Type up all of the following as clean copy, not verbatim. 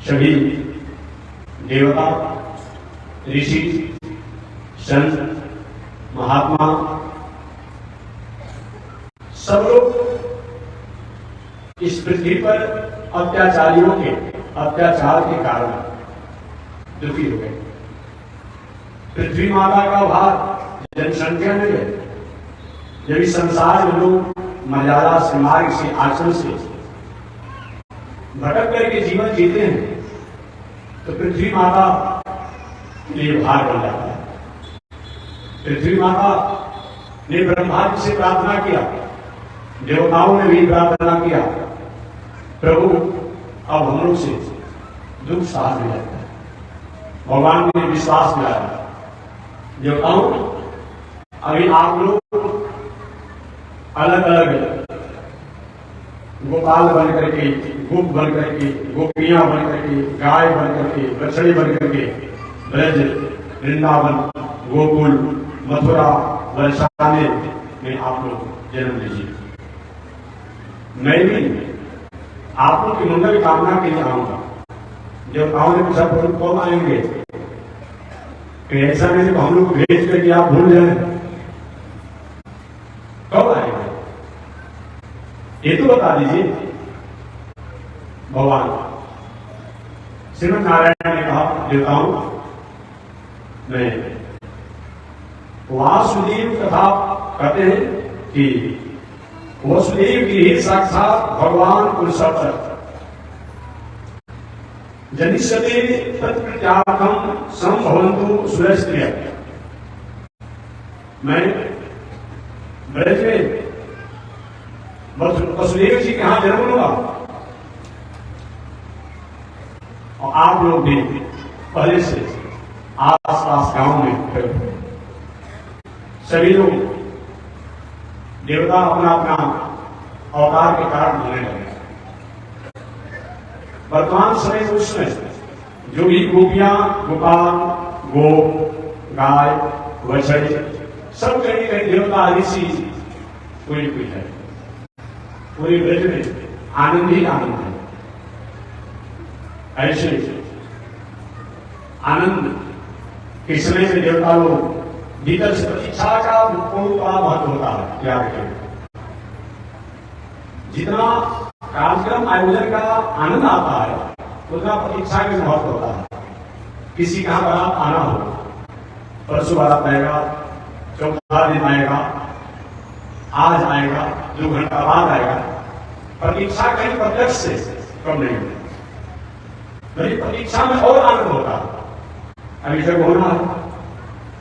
सभी देवता, ऋषि, संत, महात्मा सब लोग इस पृथ्वी पर अत्याचारियों के अत्याचार के कारण दुखी हो गए। पृथ्वी माता का भार जनसंख्या में है। जब इस संसार में लोग मर्यादा से, मार्ग से, आचरण से भटक करके जीवन जीते हैं तो पृथ्वी माता के लिए भार बन जाता है। पृथ्वी माता ने ब्रह्मा जी से प्रार्थना किया, देवताओं ने भी प्रार्थना किया, प्रभु अब हम लोग से दुख सहा नहीं जाता है। भगवान ने विश्वास दिलाया, देवताओं अभी आप लोग अलग अलग गोपाल बन करके, गोप बन करके, गोपियां बन करके, गाय बन करके, बछड़े बन करके ब्रज, वृंदावन, गोकुल, मथुरा, बरसाने में आप लोग जन्म लीजिए। मैं भी आप लोग की मंगल कामना के लिए आऊंगा। देवताओं ने पूछा प्रभु कब आएंगे? ऐसा नहीं हम लोग भेज करके आप भूल जाए, कब आएंगे ये तो बता दीजिए। भगवान श्रीमद नारायण ने कहा, देवताओं मैं वासुदेव कथा कहते हैं कि वासुदेव की ही साक्षात भगवान पुरुषोत्तम जनिष्यते तत्प्रत्यार्थम संभवन्तु सुरस्त्रिय। मैं ब्रज में वसुदेव जी के यहां जन्म लूंगा और आप लोग भी पहले से आस पास गांव में सभी लोग देवता अपना अपना अवतार के कारण होने लगे। वर्तमान समय में उसमें जो भी गोपियां, गोपाल, गोप, गाय, बछड़े सब कहीं कहीं देवता ऋषि कोई कोई है। पूरे ब्रज में आनंद ही आनंद है। ऐसे आनंद के समय में देवता लोग भीतर से प्रतीक्षा का बहुत बड़ा महत्व होता है। क्या रखें, जितना कार्यक्रम आयोजन का आनंद आता है उतना प्रतीक्षा का महत्व होता है। किसी का बारात आना हो, परसों बारात आएगा, चौथा दिन आएगा, आज आएगा, 2 घंटा बाद आएगा, प्रतीक्षा कहीं प्रत्यक्ष से कम नहीं होती। मेरी प्रतीक्षा में और आनंद होता है। अभी जब होना है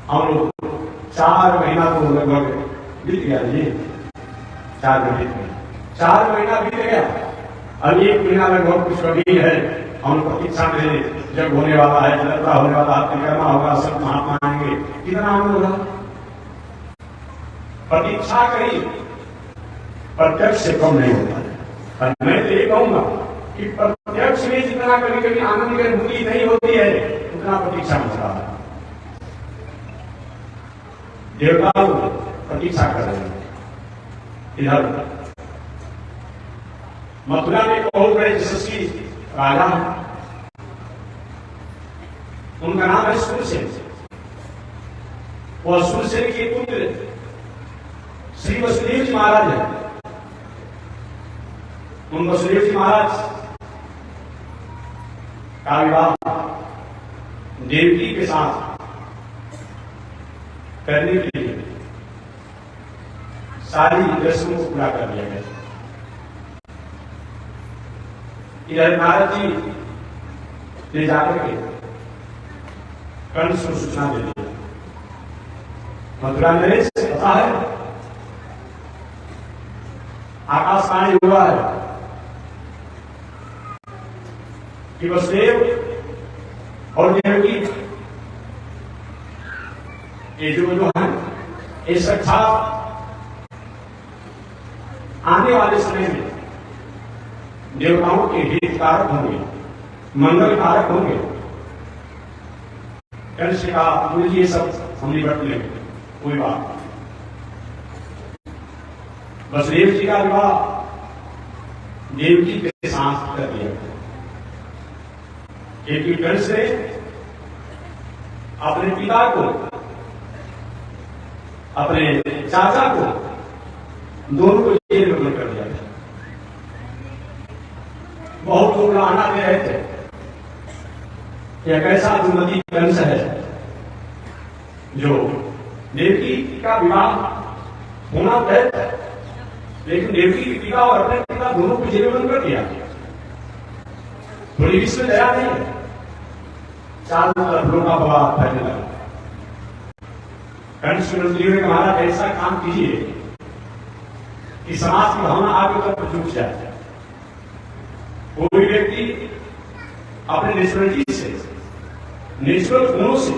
हम लोग 4 महीना तो लगभग बीत गया जी, 4 महीना बीत गया। अब 1 महीना लगभग कुछ कभी है। हम प्रतीक्षा में जब होने वाला है, जलता होने वाला है, करना होगा, सब महात्मा आएंगे, कितना आनंद होगा। प्रतीक्षा कहीं प्रत्यक्ष से कम नहीं होता है। और मैं तो ये कहूंगा कि प्रत्यक्ष में जितना कभी कभी आनंद की अनुभूति नहीं होती है उतना प्रतीक्षा में होता है। देवता प्रतीक्षा कर रहे हैं। इधर मथुरा में बहुत बड़े यशस्वी राजा हैं, उनका नाम है सुरसेन। और सुरसेन के पुत्र श्री वसुदेव जी महाराज है। उन वसुदेव जी महाराज का विवाह देवकी के साथ करने के लिए सारी रस्मों को पूरा कर लिया गया। इधर नारद जी ले जाकर के कंस को सूचना दे दी। मथुरा नरेश से पता है, आकाशवाणी हुआ है कि वसुदेव और देवकी ये जो है ये साक्षात आने वाले समय में देवताओं के हित कारक होंगे, मंगल कारक होंगे। कंस का मुझे ये सब हम निपट लेंगे, कोई बात। वसुदेव जी का विवाह देवकी के साथ कर दिया। क्योंकि कंस ने अपने पिता को, अपने चाचा को, दोनों को जेल में बंद कर दिया था। बहुत लोग आना दे रहे थे, यह कैसा दुर्मति कंस है जो देवकी का विवाह होना तय था, लेकिन देवकी के पिता और अपने पिता दोनों को जेल में बंद कर दिया। थोड़ी विश्व दया नहीं है, चारों तरफ लोगों का प्रभाव फैलने लगा। कंस के मंत्रियों ने कहा ऐसा काम कीजिए कि समाज की भावना आगे तक झुक जाए। कोई व्यक्ति अपने नेचुरलिटी से, नेचुरल गुणों से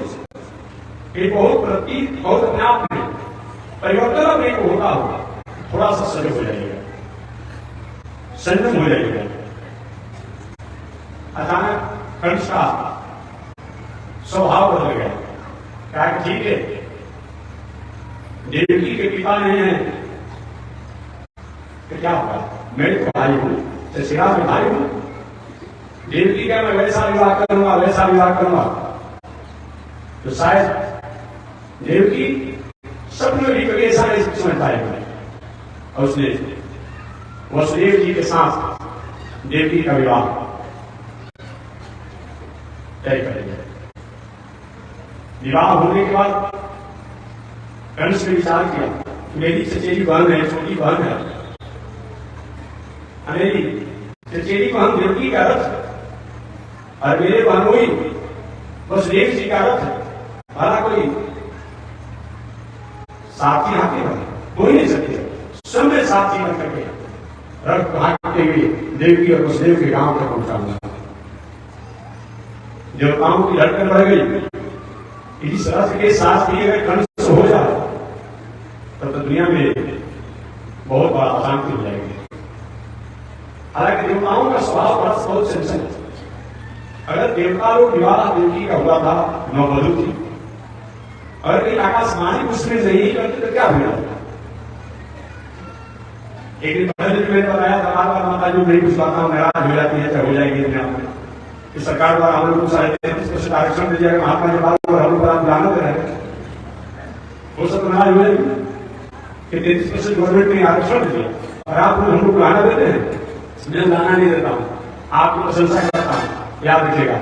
एक बहुत अपने आप में परिवर्तन अपने को होता होगा, थोड़ा सा सजग हो जाइएगा, संयम हो जाइएगा। अचानक कंस का स्वभाव बदल गया। क्या ठीक है, देवकी के पिता नहीं है तो क्या होगा, मैं तो भाई हूं, चचेरा में भाई हूं, देवकी का मैं वैसा विवाह करूंगा, वैसा विवाह करूंगा, तो शायद देवकी सपने भी कभी ऐसा नहीं समझ पाएगा। और उसने वसुदेव जी के साथ देवकी का विवाह तय कर दिया। विवाह होने के बाद कंस ने विचार किया, मेरी चचेरी बहन है, छोटी बहन है, मेरी चचेरी बहन देवकी का रथ और मेरे बहनोई वसुदेव जी का रथ, भला कोई साथी हाथी हो ही नहीं सकते। सब में साथी बन करके रथ भागते हुए देवकी और वसुदेव के गांव तक पहुंचाऊंगा। देवताओं की धड़कन बढ़ गई। इस रथ के साथ ही अगर कंस हो जाए तब तो दुनिया में बहुत बड़ा अशांति हो जाएगी। हालांकि देवताओं का स्वभाव बहुत चंचल है। अगर देवता लोग विवाह देवकी का हुआ था, नववधू थी, अगर कहीं आकाशवाणी उसमें नहीं करते तो क्या हुआ? एक दिन पहले मैंने बताया था, बार बार माता जी नहीं कुछ बात नाराज हो जाती है, चाहे हो जाएगी दुनिया में। इस सरकार द्वारा हम लोग को साढ़े 33% आरक्षण दिया जाएगा, महात्मा जी बात हम लोग पर बुलाना दे रहे हैं, वो सब नाराज हो जाएगी कि 33% गवर्नमेंट ने आरक्षण दिया और आप हम लोग बुलाना देते हैं। मैं लाना नहीं देता हूं, आपकी प्रशंसा करता हूं, याद रखिएगा।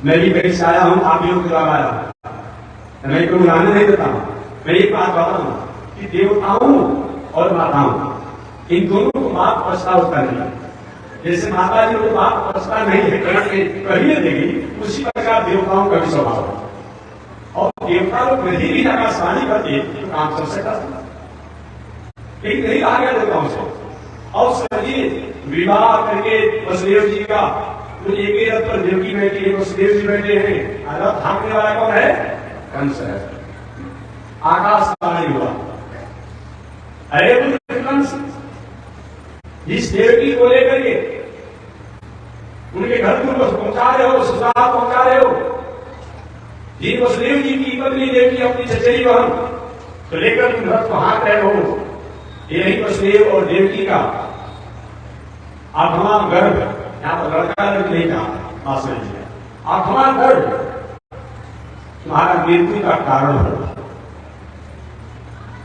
मैं भी कहीं से आया हूं, आप भी के द्वारा आया हूं, मैं कोई लाना नहीं देता हूं। मैं एक बात बता हूं कि देवताओं और माताओं इन दोनों को बात प्रस्ताव करनी है। जैसे माता जी को बात प्रस्ताव नहीं है कहिए देगी, उसी प्रकार देवताओं का भी स्वभाव है। और देवता लोग नहीं भी आकाशवाणी करते तो काम चल सकता था, लेकिन नहीं कहा गया देवताओं से। और समझिए विवाह करके वसुदेव जी का तो एक ही रथ पर देवकी बैठी है, वसुदेव जी बैठे हैं, रथ हाँकने वाला कौन है? कंस है। आकाशवाणी हुआ, अरे कंस इस देवकी को लेकर के उनके घर को पहुंचा रहे हो, ससुराल पहुंचा रहे हो, जी वसुदेव जी की पत्नी देवकी अपनी चचेरी बहन तो लेकर तुम रथ को हाँक रहे हो। यही वसुदेव और देवकी का आत्मा गर्भ, यहां पर लड़का लड़की नहीं कहा, आत्मा गर्भ तुम्हारा मृत्यु का कारण होगा।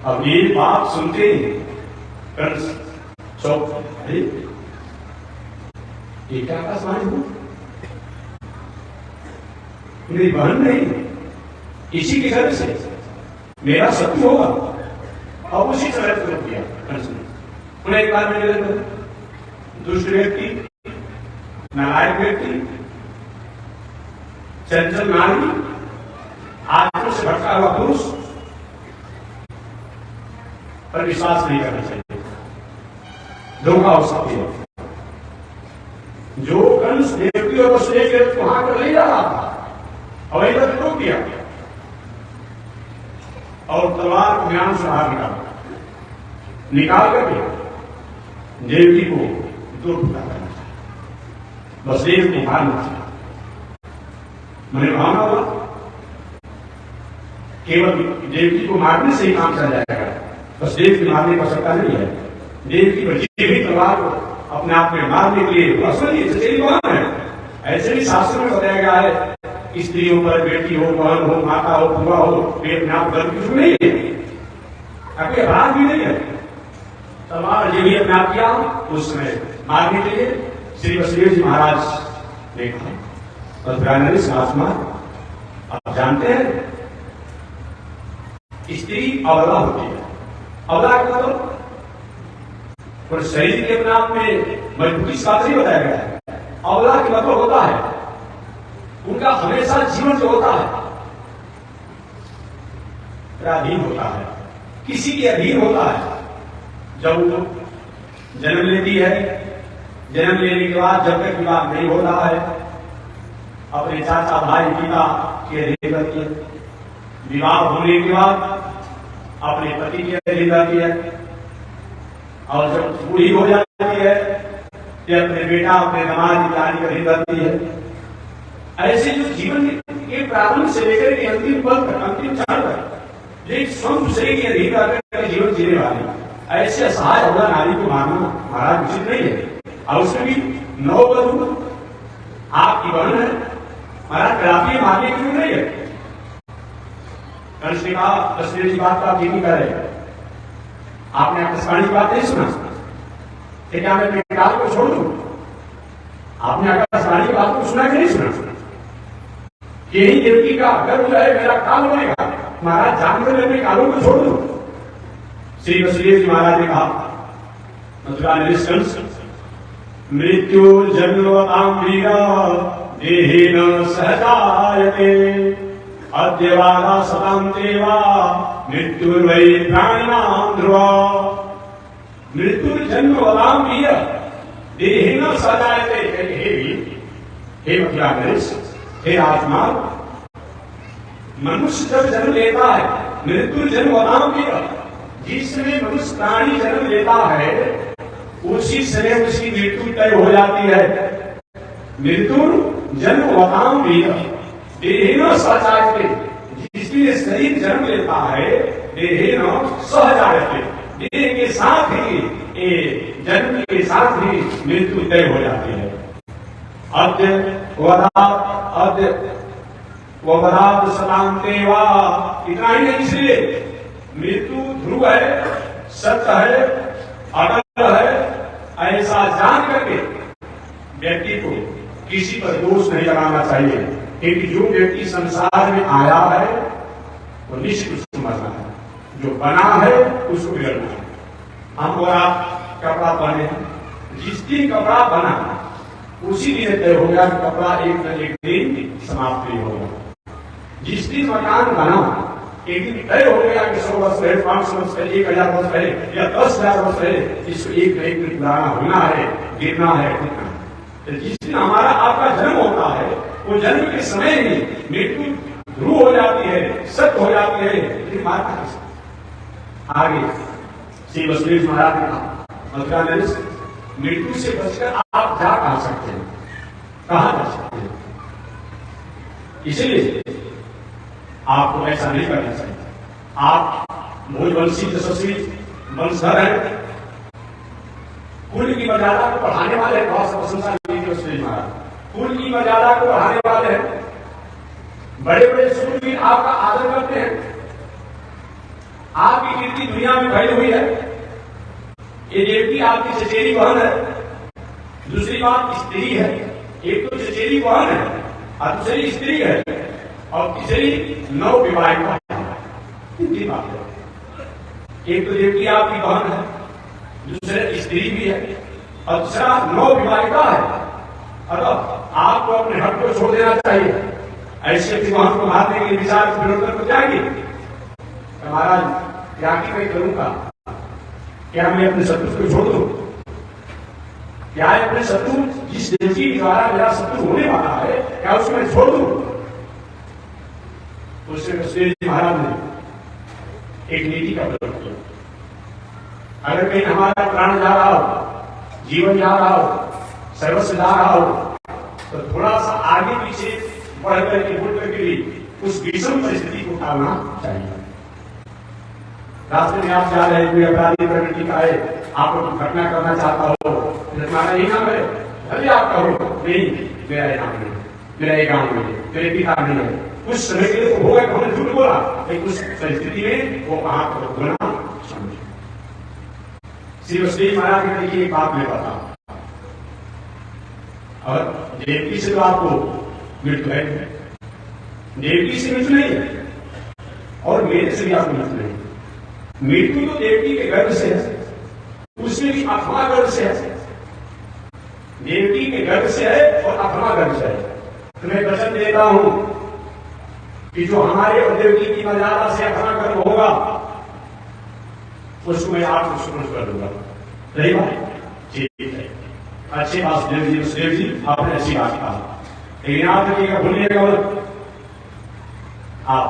अब ये बात सुनते ही कंस चौक, ये क्या आकाशवाणी हो, मेरी बहन नहीं, इसी के घर से मेरा शत्रु होगा। और उसी समय तो किया कंस ने। उन्हें एक बार में दुष्ट व्यक्ति, नालायक व्यक्ति, चंचल नारी, आत्मा से भटका हुआ पुरुष पर विश्वास नहीं करना चाहिए, धोखा हो सकती है। जो कंस देवकी और वसुदेव के रथ को वहां पर ले जा रहा था और वही रथ रोक दिया और तलवार को ज्ञान से बाहर निकाल करके देवकी को दो टुकड़ा करना चाहिए, वसुदेव को मारना चाहिए। मैंने भावना हुआ केवल देवकी को मारने से ही काम चल जाएगा, वसुदेव की मारने की आवश्यकता नहीं है। देवकी बची हुई तलवार को अपने आप में मारने के लिए चचेरी बहन है, ऐसे भी शास्त्रों में बताया गया है, स्त्रियों पर बेटी हो, बहन हो, माता हो, बुआ हो, पेट में आप कुछ नहीं है, आपके अपराध भी नहीं है। तलवार ये भी अपने आप किया उस समय मारने के लिए श्री वसुदेव जी महाराज ने कहा। बस समाज आप जानते हैं स्त्री अबला होती है। अबला का मतलब और शरीर के अपने आप में मजबूती इस बात नहीं बताया गया है। अबला का मतलब होता है उनका हमेशा जीवन जो होता है अधीन होता है, किसी के अधीन होता है। जब वो जन्म लेती है, जन्म लेने के बाद जब तक विवाह नहीं हो रहा है अपने चाचा भाई पिता के अधीन रहती है, विवाह होने के बाद अपने पति के अधीन रहती है, और जब बूढ़ी हो जाती है तो अपने बेटा अपने दामाद इत्यादि के अधीन रहती है। ऐसे जो जीवन के प्रारंभ से लेकर के अंतिम पल तक, अंतिम क्षण तक एक स्वयं शरीर के अधीन रहकर जीवन जीने वाली ऐसे असहाय अबला नारी को मारना महाराज उचित नहीं है। और उसमें भी 9 बधू आपकी बहन है महाराज, कदापि मारने की जरूरत नहीं है। कंस ने कहा वसुदेव जी बात आप नहीं कर रहे, आपने आकाशवाणी की बात नहीं सुना, क्या मैं अपने काल को छोड़ दूं? आपने आकाशवाणी की बात को सुना कि नहीं सुना? यही देवकी का गर्भ जो है मेरा काल बनेगा, महाराज जानकर मैं अपने कालों को छोड़ दूं। श्री वसुदेव जी महाराज ने कहा मथुरा कंस मृत्यु जन्मतां वीरा देहेन सहजायते अद्यवादा सतां देवा मृत्युर्वै प्राणिनां ध्रुवा। मृत्यु जन्मतां वीरा देहेन सहजायते। हे मथुरा नरेश, हे राजकुमार, मनुष्य जब जन्म लेता है मृत्यु जन्मतां वीरा, जिस समय मनुष्य प्राणी जन्म लेता है उसी समय उसकी मृत्यु तय हो जाती है। मृत्यु जन्मतां वीरा देहेन सहजायते, जिसमें शरीर जन्म लेता है देहेन सहजायते, देह के साथ ही जन्म के साथ ही मृत्यु तय हो जाती है। वदाद सतां देवा, इतना ही नहीं, इसलिए मृत्यु ध्रुव है, सत्य है, अटल है, ऐसा जान करके व्यक्ति को किसी पर दोष नहीं लगाना चाहिए। क्योंकि जो व्यक्ति संसार में आया है वो निश्चित उसको मरना है, जो बना है उसको बिगड़ना है। हम और आप कपड़ा पहने, जिस दिन कपड़ा बना उसी दिन तय हो गया कि कपड़ा एक न एक दिन समाप्त नहीं होगा। जिस दिन मकान बना एक दिन तय हो गया कि 100 वर्ष पहले, 500 वर्ष पहले, 1000 वर्ष पहले या 10,000 वर्ष पहले इसको एक न एक दिन पुराना होना है, गिरना है, टूटना है। तो जिस दिन हमारा आपका जन्म होता है वो जन्म के समय ही मृत्यु ध्रुव हो जाती है, सत्य हो जाती है, लेकिन मारना कैसे? आगे श्री वसुदेव महाराज ने कहा मथुरा नरेश, मृत्यु से बचकर आप जा कहा सकते हैं, कहा जा सकते हैं। इसलिए आपको ऐसा नहीं करना चाहिए। आप भोजवंशी यशस्वी वंशधर हैं, कुल की मर्यादा को बढ़ाने वाले हैं, बहुत प्रशंसा कीजिए वसुदेव महाराज, कुल की मर्यादा को बढ़ाने वाले हैं, बड़े बड़े सूरवीर आपका आदर करते हैं, आपकी कीर्ति दुनिया में फैली हुई है। ये देवकी आपकी चचेरी बहन है, दूसरी बात स्त्री है, एक तो चचेरी बहन है और दूसरी स्त्री है, और तीसरी नवविवाहिता है। तीन बात है, एक तो देवकी आपकी बहन है, दूसरे स्त्री भी है, और दूसरा नवविवाहिता है। अतः आपको अपने हक को छोड़ देना चाहिए। ऐसे विवाह को मारने के विचार विरोध को जाएंगे। महाराज क्या कि मैं करूंगा, क्या मैं अपने शत्रु को छोड़ दूं? क्या है अपने शत्रु जिस देवकी द्वारा मेरा शत्रु होने वाला है, क्या उसको मैं छोड़ दूं? उससे वसुदेव जी महाराज ने एक नीति का प्रयोग किया। अगर कहीं हमारा प्राण जा रहा हो, जीवन जा रहा हो, सर्वस्व जा रहा हो, तो थोड़ा सा आगे पीछे बढ़ करके बढ़ करके भी उस विषम परिस्थिति को टालना चाहिए। रास्ते में आप जा रहे, कोई अपराधी प्रवृत्ति का है, आपको घटना करना चाहता हो, तुम्हारा यही नाम है, भले आप कहो नहीं, मेरा ये नाम नहीं है, मेरा ये गांव नहीं है, मेरे पिता नहीं है। कुछ समय के लिए तो होगा कि हमने झूठ बोला, लेकिन उस परिस्थिति में वो कहा तो बोलना समझे। श्री वसुदेव महाराज ने देखिए एक बात मैं बता, और देवकी से तो आपको मृत्यु है, देवकी से मृत्यु नहीं है और मेरे से भी आपको मृत्यु नहीं। मृत्यु तो देवकी के गर्भ से है, उसमें भी अथवा गर्भ से है, देवकी के गर्भ से है और अथवा गर्भ से है। तो मैं वचन देता हूं कि जो हमारे और देवकी की मर्यादा से अथवा गर्भ होगा उसको मैं आपको सुन कर दूंगा। रही बात ठीक है, अच्छी बात देव जी आपने अच्छी बात कहा, लेकिन आप देखिएगा भूलिएगा आप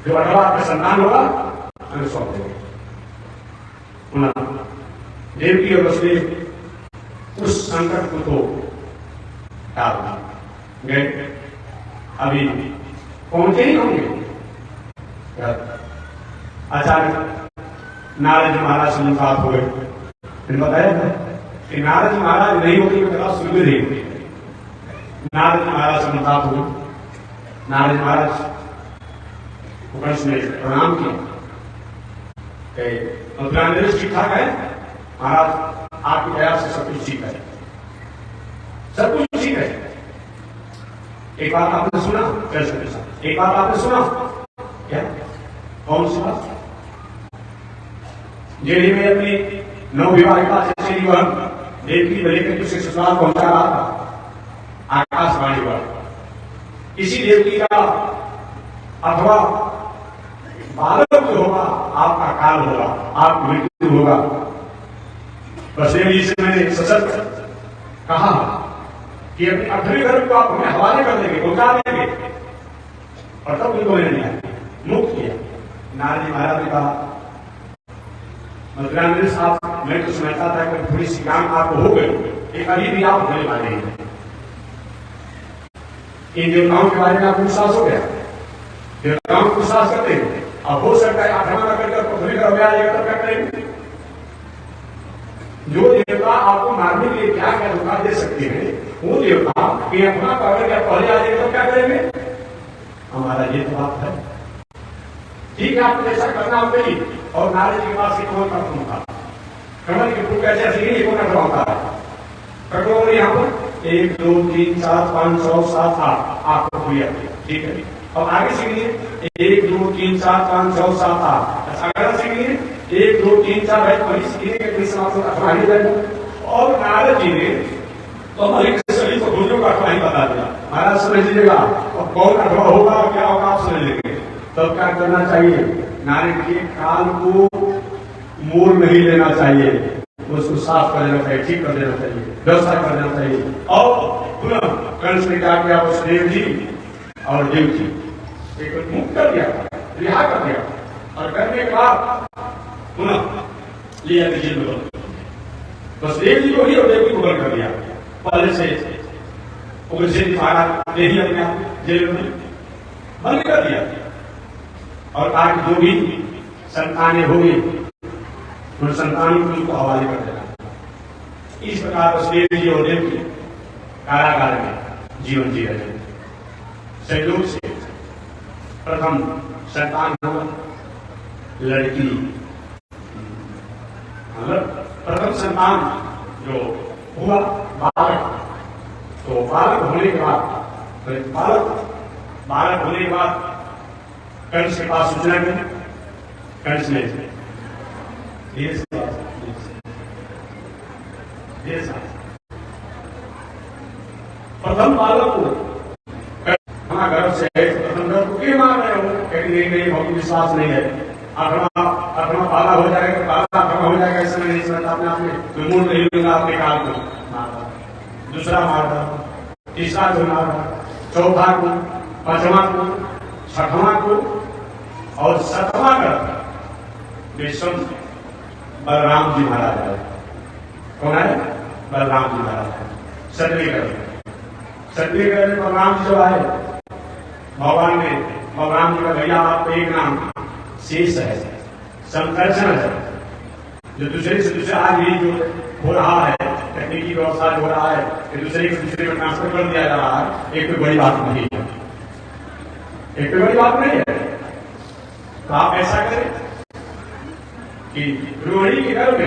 जो अथवा आपका संतान होगा हमें सौंप देगा। देवकी और वसुदेव उस संकट को तो टाल गए, अभी पहुंचे ही होंगे। अचानक नारद महाराज से मुलाकात हो गई। मैंने बताया था कि नारद महाराज नहीं होती तो कथा सुन नहीं होती। नारद महाराज से मुलाकात हो गई। नारद महाराज कंस ने प्रणाम किया, ठीक ठाक है महाराज, आपकी दया से सब कुछ ठीक है, सब कुछ ठीक है। एक बात आपने सुना, एक बात आपने सुना क्या? कौन सी बात? जेडी में अपनी नवविवाहिता चचेरी बहन देवकी लेकर के ससुराल पहुंचा रहा था, आकाशवाणी पर इसी देवकी का अथवा बालक जो होगा आपका काल होगा, आप मृत्यु होगा। वसुदेव जी से मैंने सशक्त कहा कि अपने 8वें गर्भ को आप हमें हवाले कर देंगे, पहुंचा देंगे, और तब उनको मैंने मुक्त किया। नारद जी महाराज ने कहा मंत्रालय साहब मैं तो समझता था कि थोड़ी सी काम आपको हो गई, एक अभी भी आप होने वाले हैं। इन देवताओं के बारे में आपको विश्वास हो गया, देवताओं को विश्वास करते हैं। अब हो सकता है आठवां करके पृथ्वी का अभ्यास एकत्र कर करेंगे। जो देवता आपको मारने के लिए क्या क्या धोखा दे सकते हैं, वो देवता कि अपना पकड़ के पहले आ जाएगा तो क्या करेंगे? हमारा ये तो बात है, ठीक है आपको ऐसा करना होगी। और नारद जी के पास एक कमल का फूल था, कमल के फूल कैसे ऐसे ही एक कटवा होता है, कटवा यहाँ पर 1 2 3 4 5 6 7 8 आपको हुई, ठीक है। अब आगे सीखिए 1 2 3 4 5 6 7 8, अगर सीखिए 1 2 3 4 है वही सीखिए समाप्त अठवाही जाएगा। और नारद जी ने तो हमारे सभी को भूजों का अठवाही बता दिया, महाराज समझ लीजिएगा और कौन अठवा होगा क्या होगा आप समझ लेंगे। तब क्या करना चाहिए? नारद के काल को मूल नहीं लेना चाहिए, उसको साफ कर देना चाहिए, ठीक कर देना चाहिए, व्यवस्था कर देना चाहिए। और पुनः कंस ने क्या किया? वसुदेव जी और देवकी एक मुक्त कर दिया, रिहा कर दिया, और करने के बाद पुनः लिया जेल में बंद। वसुदेव जी को ही और देवकी को बंद कर दिया। पहले से उग्रसेन महाराज ने ही अपने आप जेल में बंद कर दिया, और आज जो भी संतानें होंगी उन संतानों को उनको हवाले कर देना। इस प्रकार वसुदेव जी और देवकी कारागार में जीवन जी रहे। संयोग से प्रथम संतान हुआ लड़की, प्रथम संतान जो हुआ बालक, तो बालक होने के बाद बालक होने के बाद कंस के पास सूचना गई। कंस ने प्रथम बालक को हमारा गर्भ से है, प्रथम गर्भ को क्यों मार रहे हो? कहते नहीं बहुत विश्वास नहीं है, अठवा पाला हो जाएगा तो पाला अठवा हो जाएगा, ऐसा नहीं समझता अपने आप में मूल नहीं होगा। अपने काल को मारा, दूसरा मारा, तीसरा को मारा, चौथा को, पांचवा को, छठवां को और 7वां गर्भ विश्व बलराम जी महाराज है। कौन है? बलराम जी महाराज है। 7वें गर्भ में बलराम जी जो आए, भगवान ने बलराम जी का भैया आपको एक नाम शेष है, संकर्षण है, जो दूसरे से दूसरे आज भी जो हो रहा है तकनीकी व्यवस्था हो रहा है, एक दूसरे को दूसरे में ट्रांसफर कर दिया जा रहा है, एक कोई बड़ी बात नहीं है, एक कोई बड़ी बात नहीं है। तो आप ऐसा करें कि रोहिणी के घर में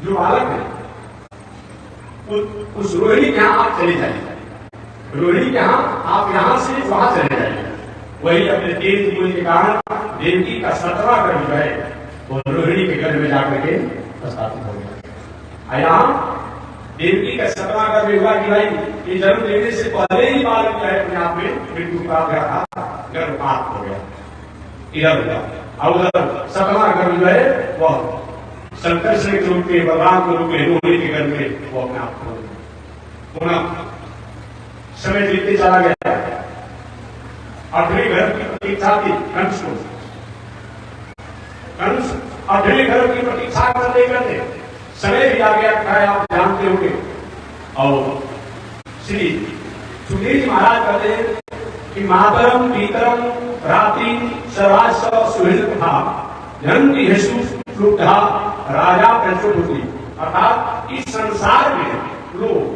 जो बालक है उस रोहिणी के यहां आप चले जाइए, रोहिणी के यहां आप यहां से वहां चले जाइए। वही अपने तेज गुण के कारण देवकी का 17वां गर्भ जो है वो रोहिणी के गर्भ में जाकर के स्थापित हो गया। यहाँ देवकी का 17वां गर्भ हुआ कि भाई ये जन्म लेने से पहले ही बालक जो है अपने आप में मृत्यु प्राप्त गया था, गर्भपात हो गया, इधर हुआ। और उधर 17वां गर्भ जो है वह शंकर के रूप में, बलराम के रूप में रोहिणी के गर्भ में वो अपने आप पुनः समय बीतते चला गया। आठवें गर्भ की प्रतीक्षा थी कंस को, कंस आठवें गर्भ की प्रतीक्षा करते करते समय भी आ गया था, आप जानते होंगे। और श्री सुखदेव जी महाराज कहते हैं कि मातरम पीतरम रात्रि सर्वास्व सुहृद था जनती हेसु लुब्धा राजा प्रचुर, अर्थात इस संसार में लोग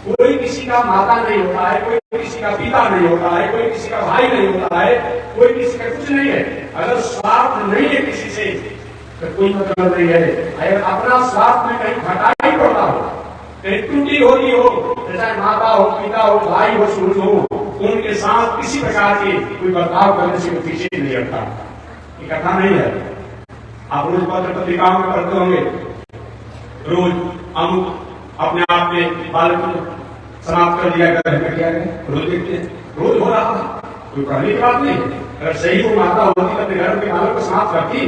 कोई किसी का माता नहीं होता है, कोई किसी का पिता नहीं होता है, कोई किसी का भाई नहीं होता है, कोई किसी का कुछ नहीं है। अगर स्वार्थ नहीं है किसी से तो कोई मतलब नहीं है। अगर अपना स्वार्थ में कहीं घटाई पड़ता हो, कहीं त्रुटि हो रही हो, चाहे माता हो, पिता हो, भाई हो, सूरज हो, उनके साथ किसी प्रकार के कोई बर्ताव करने से पीछे नहीं हटता। ये कथा नहीं है, आप रोज पत्र पत्रिकाओं में पढ़ते होंगे, रोज हम अपने आप में बालक को समाप्त कर दिया गया, रोज देखते रोज हो रहा था, कोई पढ़ने की बात नहीं। अगर सही को माता होती तो अपने घर के बालक को समाप्त करती,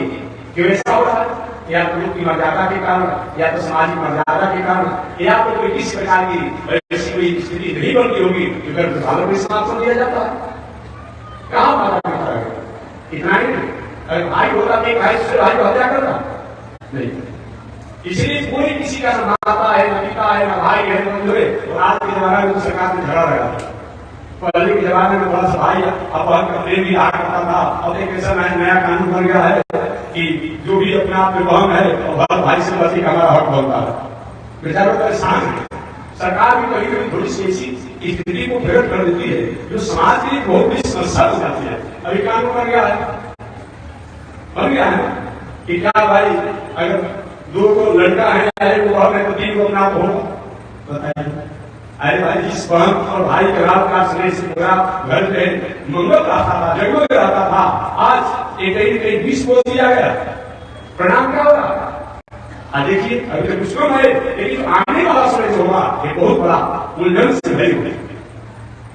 क्यों ऐसा हो रहा है? या तो लोग की मर्यादा के कारण, या तो सामाजिक मर्यादा के कारण, या तो कोई किसी प्रकार की ऐसी कोई स्थिति नहीं बनती होगी तो घर के बालक भी समाप्त कर दिया जाता है। कहाँ माता पिता है? इतना ही नहीं, अगर भाई होता तो भाई दूसरे भाई को हत्या करता नहीं। इसलिए कोई किसी का न माता है, न पिता है, न भाई है, न बंधु है। और आज के जमाने में सरकार में झगड़ा लगा, पहले के जमाने में बड़ा सा भाई अपहरण का प्रेम भी रहा करता था। अब एक ऐसा नया कानून बन गया है कि जो भी अपने आप में बहन है और भाई से बची का हमारा हक बनता है। बेचारों परेशान है, सरकार भी कभी कभी थोड़ी सी ऐसी स्थिति को प्रकट कर देती है जो समाज के लिए बहुत बड़ी समस्या हो जाती है। अभी कानून बन गया है कि क्या भाई अगर दो को लड़का है, एक बहन है, तो तीन को अपना होगा, बताइए। अरे भाई जिस बहन और भाई के रात का स्नेह से पूरा घर में मंगल रहता था, जगमग रहता था, आज एक कहीं 20 बोल दिया गया, प्रणाम क्या होगा? देखिए अभी तो कुछ कम है, लेकिन आने वाला समय जो होगा ये बहुत बड़ा उलझन से भरी हुई,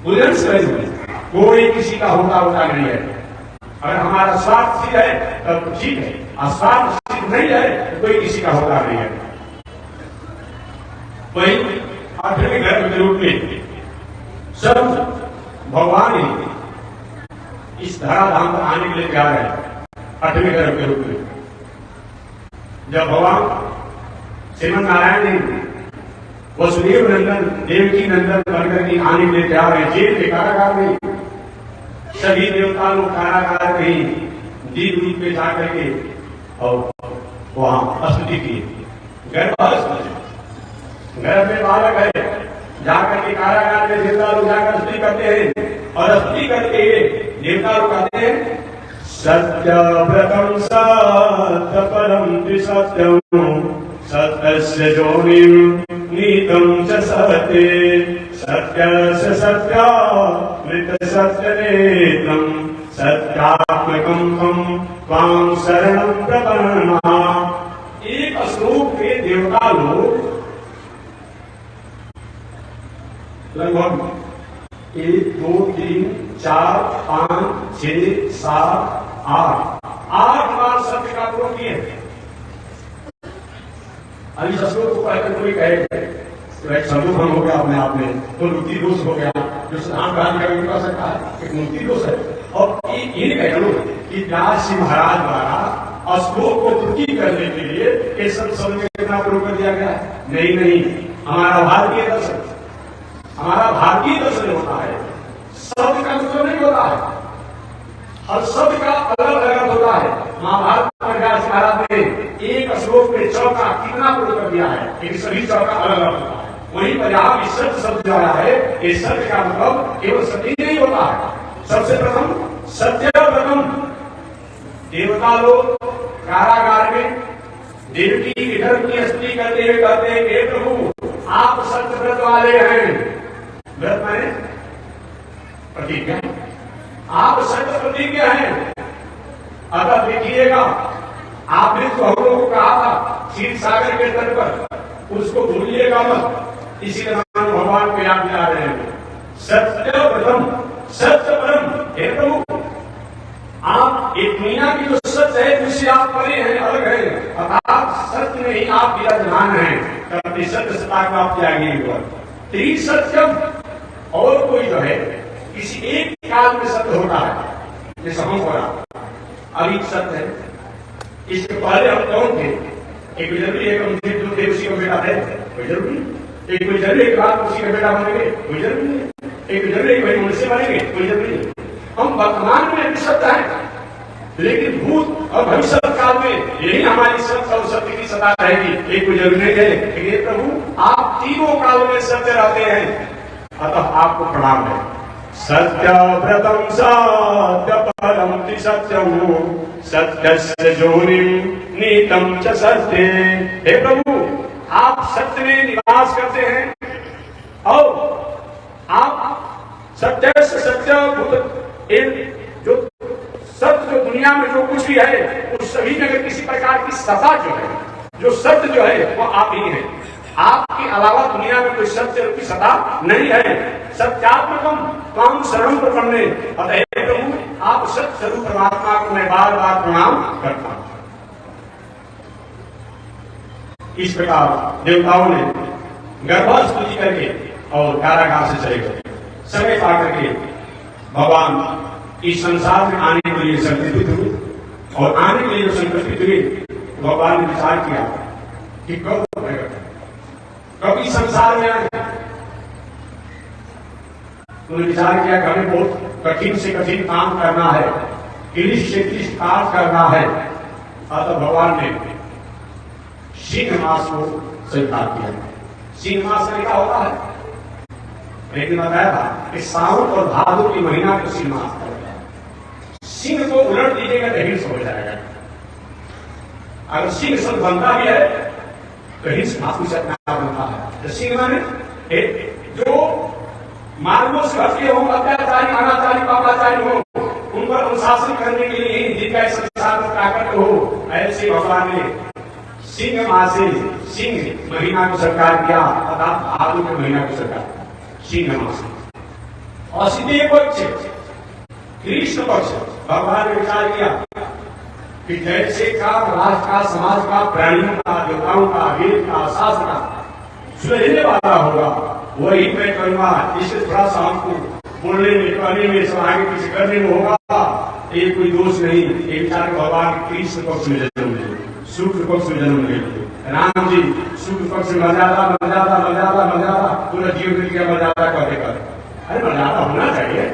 उलझन से भरी हुई। कोई किसी का होता नहीं है। अगर हमारा स्वार्थ सिद्ध है तब ठीक है, अस्वार्थ सिद्ध नहीं है तो कोई किसी का होता नहीं है। वही आठवें गर्भ के रूप में सब भगवान ही इस धराधाम पर आने के लिए तैयार है। आठवें गर्भ के रूप में जब भगवान श्रीमन नारायण ने वसुदेव नंदन देवकी नंदन बनकर के आने के लिए तैयार है, जेल के कारागार में सभी देवता लोग कारागार में दीप रूप में जाकर के और वहां स्तुति की। गर्भ में बालक है, जाकर के कारागार में देवता लोग जाकर स्तुति करते हैं और स्तुति करके देवता लोग कहते हैं सत्यव्रतम सत्य परम सत्यम सत्यस्य योनिम नीतम च सत्ये सत्यस्य सत्यामृत सत्यनेत्रम सत्यात्मकम त्वां शरणं प्रपन्नाः। एक श्लोक में देवता लोग लगभग 1 2 3 4 5 6 7 8 बार सत्य का प्रयोग किए। अभी श्लोक को पढ़कर कोई कहे संदूषण हो गया अपने आप में, तो मूर्ति दोष हो गया, जो सिद्धांत का कर सकता है एक मूर्ति दोष है। और ये कह लो कि व्यास जी महाराज द्वारा श्लोक को त्रुटि करने के लिए ये सब शब्द कितना प्रयोग कर दिया गया है? नहीं, हमारा भारतीय दर्शन, हमारा भारतीय दर्शन होता है, शब्द का मतलब नहीं होता है, हर शब्द का अलग अलग होता है। महाभारत में व्यास महाराज ने एक श्लोक श्लोक में चौका कितना प्रयोग कर दिया है, लेकिन सभी चौका अलग अलग होता है। वहीं पर यहाँ भी सत्य शब्द जो आया है, ये सत्य का मतलब केवल सत्य नहीं होता है। सबसे प्रथम सत्य प्रथम देवता लोग कारागार में देवकी के धर्म की स्तुति करते हुए कहते हैं, हे प्रभु आप सत्य व्रत वाले हैं। व्रत माने प्रतिज्ञा, आप सत्य प्रतिज्ञा हैं। अतः देखिएगा, आपने तो हम लोगों को कहा था क्षीर सागर के तट पर, उसको भूलिएगा मत। इसीलिए भगवान को याद दिला रहे हैं, सत्य प्रथम सत्य परम। हे प्रभु आप एक दुनिया की जो सत्य है जिससे आप परे हैं, अलग है, अर्थात सत्य में ही आप विराजमान हैं, अपनी सत्य सत्ता को आप त्यागिए। त्रिसत्यम, और कोई जो है किसी एक काल में सत्य होता है, जैसे हम हो रहा अभी सत्य है। इसके पहले हम कौन थे? एक जरूरी है कि जो थे उसी का बेटा है, कोई जरूरी। एक कोई जरूरी एक बात उसी का बेटा बनेंगे, कोई जरूरी नहीं। एक जरूरी भाई उनसे बनेंगे, कोई जरूरी नहीं। हम वर्तमान में भी सत्य है, लेकिन भूत और भविष्य काल में यही हमारी सत्य और सत्य की सत्ता रहेगी। एक कोई जरूरी नहीं है। ये प्रभु आप तीनों काल में सत्य रहते हैं, अतः आपको प्रणाम है। सत्य व्रतम सत्य परम सत्यम सत्यस्य जोनिम नीतम च सत्य। हे प्रभु आप सत्य में निवास करते हैं और आप सत्य से सत्य जो सत्य जो दुनिया में जो कुछ भी है उस सभी में अगर किसी प्रकार की सत्ता जो है, जो सत्य जो है वो आप ही हैं। आपके अलावा दुनिया में कोई सत्य रूपी सत्ता नहीं है। सत्यात्मकम त्वाम शरणम प्रपन्ने। अतः प्रभु आप सत्य स्वरूप परमात्मा को मैं बार बार प्रणाम करता हूं। इस प्रकार देवताओं ने गर्भ स्तुति करके और कारागार से चले गए। समय पाकर के भगवान इस संसार में आने के लिए संकल्पित हुए और आने के लिए संकल्पित हुए, भगवान ने विचार किया कि कब इस संसार में आए। उन्होंने विचार किया कि हमें बहुत कठिन से कठिन काम करना है, क्लिष्ट से क्लिष्ट कार्य करना है। अतः भगवान ने सिंह मास को स्वीकार किया। सिंह मास में क्या होता है, लेकिन बताया था कि सावन और भादुर की महीना को सिंह मास होता है। सिंह को उलट दीजिएगा तो हिंस हो जाएगा। अगर सिंह सब बनता भी है तो हिंस मास से अपना बनता है। तो सिंह माने जो मार्गों से हटके हो, अत्याचारी अनाचारी पापाचारी हो, उन पर अनुशासन करने के लिए जिनका संसार में ताकत हो, ऐसे भगवान ने सिंह मास से सिंह महीना को स्वीकार किया, अर्थात भादुर के महीना को स्वीकार सिंह मास। असिधेय पक्ष कृष्ण पक्ष भगवान ने विचार किया कि जैसे का राष्ट्र का, समाज का, प्राणियों का, देवताओं का, वेद का, शास्त्र का सुलझने वाला होगा वही मैं करूंगा। इससे थोड़ा सा हमको बोलने में, कहने में, सब आगे पीछे करने में होगा, ये कोई दोष नहीं। ये विचार भगवान कृष्ण पक्ष में जन्म ले, शुक्ल पक्ष में जन्म ले। राम जी शुक्ल पक्ष में मर्यादा मर्यादा मर्यादा मर्यादा पूरा जीवन मिल गया मर्यादा कहते कर। अरे मर्यादा होना चाहिए,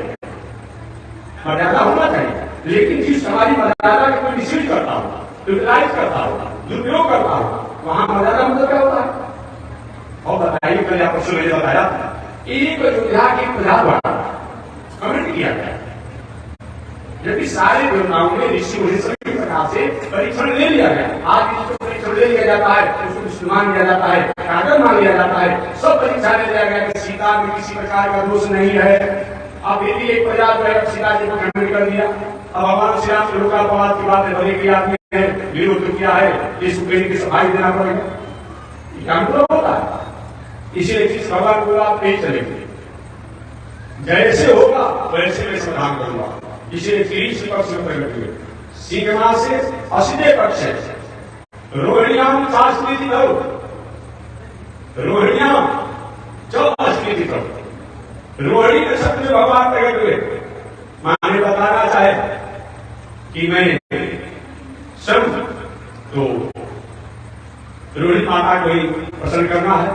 मर्यादा होना चाहिए, लेकिन जिस हमारी मर्यादा का कोई मिसयूज करता होगा, यूटिलाइज करता होगा, दुरुपयोग करता होगा, वहां मर्यादा मतलब क्या होता है? और बताइए, कल आपको मैंने बताया एक अयोध्या की प्रजा द्वारा कमेंट किया गया, जबकि सारे देवताओं ने ऋषि मुनि सभी प्रकार से परीक्षण ले लिया गया। आज इसको परीक्षण ले लिया जाता है, उसको मुसलमान लिया जाता है, कागज मान लिया जाता है, सब परीक्षा ले लिया गया कि सीता में किसी प्रकार का दोष नहीं है। अब यदि एक प्रजा जो है सीता जी को कमेंट कर दिया, अब भगवान श्री राम लोकापवाद की बात भले की आदमी है, विरोध किया है, इसको कहीं की सफाई देना पड़ेगा, क्या मतलब होता है? इसीलिए जिस भगवान को आप नहीं चलेंगे, जैसे होगा वैसे मैं समाधान करूंगा। इसीलिए कृष्ण पक्ष में प्रकट हुए, सिंह मास से असिधेय पक्ष है। रोहिण्याम संस्कृति करो, रोहिण्याम जो संस्कृति करो, रोहिणी के शब्द में भगवान प्रकट हुए। माने बताना चाहे कि मैं सब तो रोहिणी माता को ही पसंद करना है।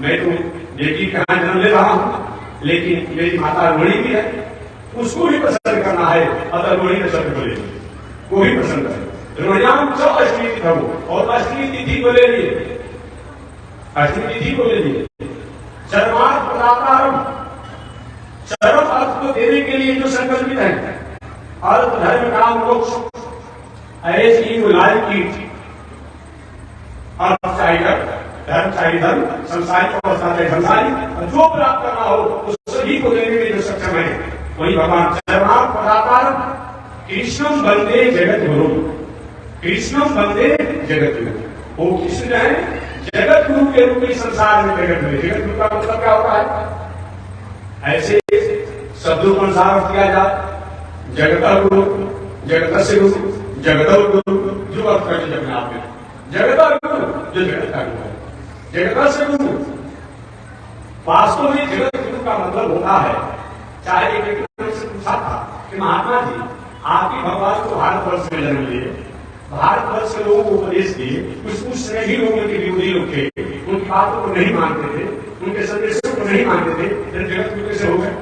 मैं तो बेटी के यहाँ जन्म ले रहा हूं, लेकिन मेरी माता रोहिणी भी है, उसको भी पसंद करना है। अतः रोहिणी के शब्द को ले, वो ही पसंद करे। रोजान जो अष्टमी तिथि हो और अष्टमी तिथि को ले लिए, अष्टमी तिथि को ले लिए चरमार्थ प्रदातारम, चरम अर्थ को देने के लिए जो संकल्पित है, अर्थ धर्म काम मोक्ष, ऐसी लाइफ की अर्थ चाहिए धर्म चाहिए धर्म, संसारिक अवस्था चाहिए संसारिक, जो प्राप्त करना हो उस सभी को देने में जो सक्षम है वही भगवान। चरमार्थ प्रदातारम कृष्णम वंदे जगत गुरु, कृष्णम वंदे जगत गुरु। वो कृष्ण है जगत गुरु के रूप में संसार में प्रकट हुए। जगत गुरु का मतलब क्या होता है? ऐसे शब्दों को अनुसार किया जाए, जगत गुरु, जगत से गुरु, जगत गुरु, जो अर्थ करते जब आप में जगत गुरु जो जगत का गुरु है, जगत से गुरु। वास्तव में जगत गुरु का मतलब होता है, चाहे एक व्यक्ति से पूछा था कि महात्मा जी आपके भगवान को भारतवर्ष में जन्म लिए, भारतवर्ष के लोगों को उपदेश दिए, उस समय भी लोगों के विरोधी लोग थे, उनकी बातों को नहीं मानते थे, उनके संदेशों को नहीं मानते थे, फिर जगत गुरु कैसे हो गए?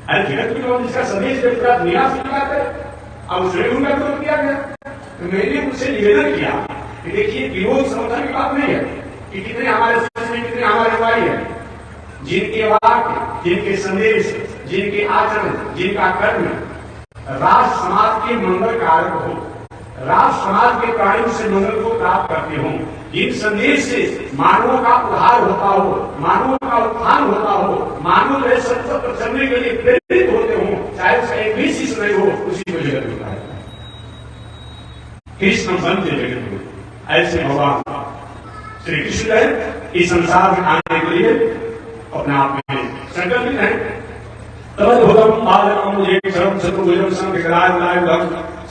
अरे जगत गुरु जिसका संदेश निराश स्वीकार करे, अब उसने उनका विरोध किया गया। तो मैंने उनसे निवेदन किया कि देखिए विरोध समर्थन की बात नहीं है कि कितने हमारे समाज में कितने हमारे अनुयायी है, जिनके वाक्य, जिनके संदेश, जिनके आचरण, जिनका कर्म राष्ट्र समाज के मंगल कारक हो, राष्ट्र समाज के प्राणियों से मंगल को प्राप्त करते हो, जिन संदेश से मानवों का उद्धार होता हो, मानवों का उत्थान होता हो, मानव जो सत्य पर चलने के लिए प्रेरित होते हो, चाहे उसका एक भी शिष्य नहीं हो, उसी को जगत होता है। कृष्ण वंदे जगत गुरु, ऐसे भगवान श्री कृष्ण है इस संसार में आने के लिए अपने आप में संकल्पित है। तदभुतम बालकम मुझे शरण शत्रुभुजम संविग्रहाय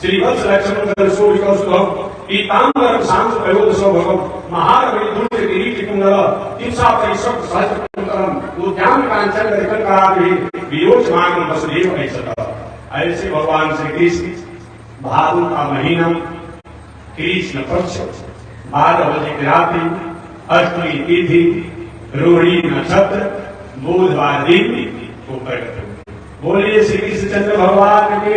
श्री वत्स लक्ष्मण दर्शो विकौस्तुभम पीतांबरम शांत प्रयोदशो भगवम महारविदुर्ग किरीट कुंडल तिम्सा परिश्रम सहस्रकुंडलम उद्यान कांचन रिकन कराभि वियोचमानम वसुदेव ऐसत। ऐसे भगवान श्री कृष्ण भादु का महीना, कृष्ण पक्ष, 12 बजे की रात्रि, अष्टमी तिथि, रोहिणी नक्षत्र, बुधवार दिन को प्रकट हुए। बोलिए श्री कृष्णचंद्र भगवान के।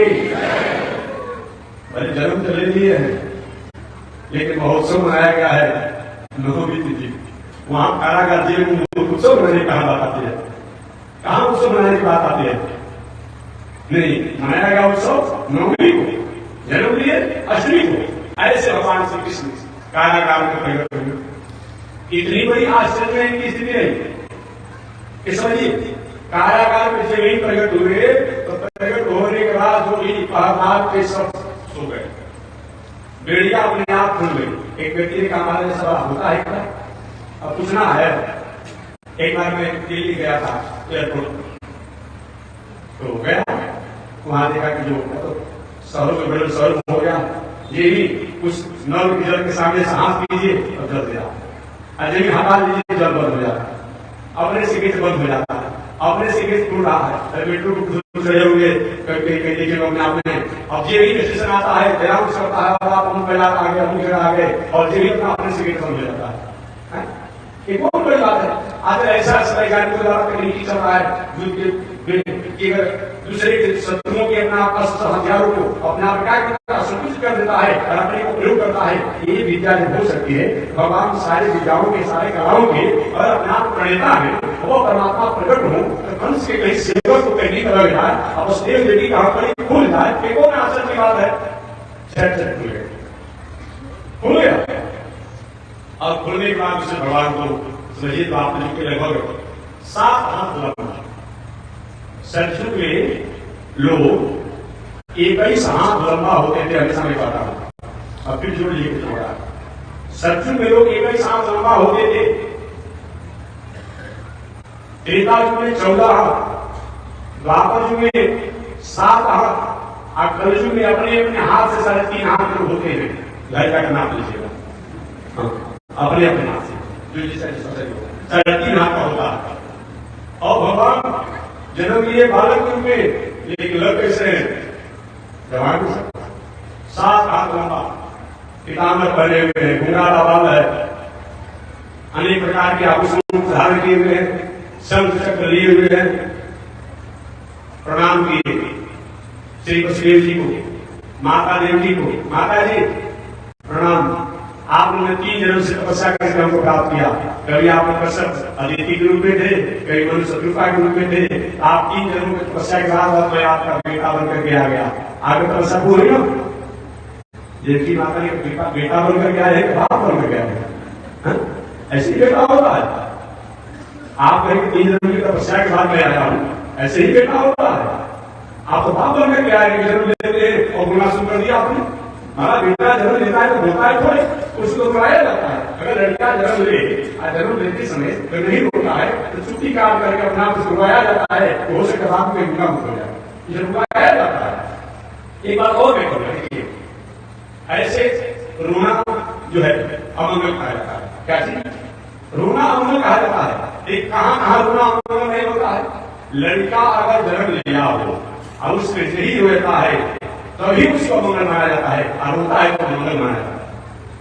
जन्म तो ले लिए हैं, लेकिन महोत्सव मनाया गया है नवमी तिथि। वहां कारागार जेल में उत्सव मनाने की कहां बात आती है? कहां उत्सव मनाने की बात आती है? नहीं, मनाया गया उत्सव नवमी को, जन्म लिए अष्टमी को। ऐसे भगवान श्री कृष्ण कारागार में प्रकट हुए। इतनी बड़ी आश्चर्य में इनकी स्थिति रही। इस समझिए, कारागार में जब ही प्रकट हुए तो प्रकट होने के बाद जो भी पहलवान के सब सो गए, बेड़िया अपने आप खुल गई। एक व्यक्ति ने कहा हमारे सवाल होता है क्या? अब पूछना है। एक बार मैं दिल्ली गया था एयरपोर्ट, तो गया वहां देखा कि जो शहरों में बड़े शहर हो गया, ये भी कुछ नल की जल के सामने से हाथ कीजिए और जल दिया, अजय हटा लीजिए जल बंद हो जाता, अपने से गेट बंद हो जाता है, अपने से गेट खुल रहा है, मेट्रो को चढ़े हुए देखिए लोग आपने। अब जे भी स्टेशन आता है, जयराम करता है, आप हम पहला आ गए, हम आ गए, और जे भी अपना अपने से गेट बंद हो जाता है। ये बहुत बड़ी बात है। आज ऐसा समय गाड़ी को तकनीकी चल रहा है, दूसरे के शत्रुओं के अपना हथियारों को अपने आप क्या संकुचित कर देता है और अपने को प्रयोग करता है। ये विद्या जो हो सकती है, भगवान सारे विद्याओं के, सारे कलाओं के और अपने आप प्रणेता है, वो परमात्मा प्रकट हो तो कंस के कहीं सेवक को कहीं लग जाए, अब उस देव देवी कहां पर खुल जाए, एक और आश्चर्य की बात है। झट खुल गया। और खुलने के बाद उसे भगवान को समझिए तो आपने जो लगभग 7 हाथ लंबा। सचमुच में लोग 21 हाथ लंबा होते थे, हमेशा मैं पता हूं। अब फिर जोड़ लिए थोड़ा, सचमुच में लोग 21 हाथ लंबा होते थे। त्रेता युग में 14 हाथ, द्वापर युग में 7 हाथ, और कलयुग में अपने अपने हाथ से 3.5 हाथ लोग होते हैं। लड़का का नाम लीजिएगा, अपने अपने हाथ से जो जिसका 3.5 हाथ का होता है। और भगवान जन्म लिए बालक युग में, लेकिन लड़के से जवान 7 हाथ लंबा, पीताम्बर पहने हुए हैं, घुंघराला बाल है, अनेक प्रकार के आभूषण धारण किए हुए हैं, शंख चक्र लिए हुए हैं, प्रणाम किए श्री वसुदेव जी को, माता देवी को, माता जी प्रणाम, आपने 3 जन्म से तपस्या करके हमको प्राप्त किया। कभी आप कश्यप अदिति के रूप में थे, कभी मनुष्य शत्रुपा के रूप में थे। आप 3 जन्मों की तपस्या के बाद मैं आपका बेटा बनकर के आ गया। आगे तपस्या पूरी ना, देवी माता ने बेटा बनकर के आए, बाप बनकर के आए, ऐसे ही बेटा होता है। आप कहेंगे 3 जन्म की तपस्या के बाद मैं आया हूं, ऐसे ही बेटा होता है। आप तो बाप बनकर के आए, जन्म लेते और गुना शुरू कर दिया आपने। हमारा बेटा जन्म लेता है तो रोता है थोड़े, उसको रुलाया जाता है। अगर लड़का जन्म ले, जन्म लेते समय तो नहीं रोता है तो छुट्टी काट करके अपना आप रुलाया जाता है, तो हो सकता बाप में गुना हो जाए, ये रुलाया जाता है। एक बात और देखो, ऐसे रोना जो है अमंगल कहा जाता है। क्या चीज? रोना अमंगल कहा जाता है। एक कहां रोना अमंगल नहीं होता है। लड़का अगर जन्म लिया हो और उसमें यही रहता है तभी उसको मंगल माना जाता है, और रोता है तो मंगल माना जाता है।